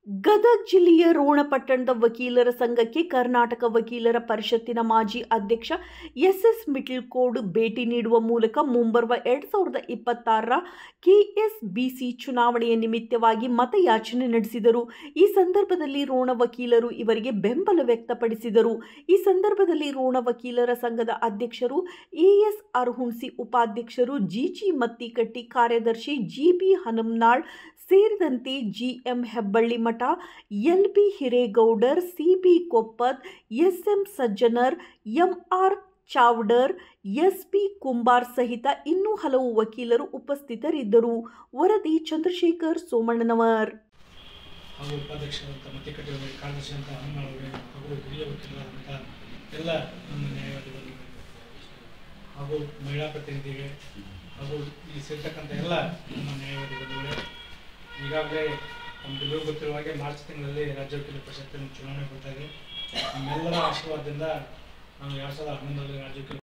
ಗದಗ ಜಿಲ್ಲೆಯ ರೋಣ ಪಟ್ಟಣದ ವಕೀಲರ ಸಂಘಕ್ಕೆ ಕರ್ನಾಟಕ ವಕೀಲರ ಪರಿಷತ್ತಿನ ಮಾಜಿ ಅಧ್ಯಕ್ಷ ಎಸ್ ಮಿಟ್ಲಕೋಡ್ ಭೇಟಿ ನೀಡುವ ಮೂಲಕ ಮುಂಬರುವ 2026ರ ಕೆಎಸ್ಬಿಸಿ ಚುನಾವಣೆಯ ನಿಮಿತ್ತವಾಗಿ ಮತಯಾಚನೆ ನಡೆಸಿದರು. ಈ ಸಂದರ್ಭದಲ್ಲಿ ರೋಣ ವಕೀಲರು ಇವರಿಗೆ ಬೆಂಬಲ ವ್ಯಕ್ತಪಡಿಸಿದರು. ಈ ಸಂದರ್ಭದಲ್ಲಿ ರೋಣ ವಕೀಲರ ಸಂಘದ ಅಧ್ಯಕ್ಷರು ಎಎಸ್ ಅರಹುಣಸಿ, ಉಪಾಧ್ಯಕ್ಷರು ಜಿಜಿ ಮತ್ತಿಕಟ್ಟಿ, ಕಾರ್ಯದರ್ಶಿ ಜಿಬಿ ಹನುಮನಾಳ್ ಸೇರಿದಂತೆ GM Hebballi Math, LB Hiregoudar, CB Koppad, SM Sajjanar, MR Chavadar, SP Kumbar ಸಹಿತ ಇನ್ನೂ ಹಲವು ವಕೀಲರು ಉಪಸ್ಥಿತರಿದ್ದರು. ವರದಿ ಚಂದ್ರಶೇಖರ್ ಸೋಮಣ್ಣನವರ್. ಹಾಗೂ ಉಪಾಧ್ಯಕ್ಷರಾದಂಥ ಮತ್ತಿಕಟ್ಟಿ ಅವರಿಗೆ, ಕಾರ್ಯದರ್ಶಿ ಅಂತ ಹನುಮನಾಳ್ ಅವರಿಗೆ, ಹಾಗೂ ಹಿರಿಯ ವಕೀಲರಾದಂಥ ಎಲ್ಲ ನಮ್ಮ ನ್ಯಾಯವಾದಿಗಳು ಹಾಗೂ ಮಹಿಳಾ ಪ್ರತಿನಿಧಿಗೆ ಹಾಗೂ ಇಲ್ಲಿ ಸೇರ್ತಕ್ಕಂಥ ಎಲ್ಲ ನಮ್ಮ ನ್ಯಾಯವಾದಿಗಳು, ಈಗಾಗಲೇ ನಮಗೆಲ್ಲರೂ ಗೊತ್ತಿರುವ ಹಾಗೆ ಮಾರ್ಚ್ ತಿಂಗಳಲ್ಲಿ ರಾಜ್ಯ ವಕೀಲರ ಪರಿಷತ್ತಿನ ಚುನಾವಣೆ ಬರ್ತಾ ಇದೆ. ನಮ್ಮೆಲ್ಲರ ಆಶೀರ್ವಾದದಿಂದ ನಾವು 2011ರಲ್ಲಿ ರಾಜ್ಯ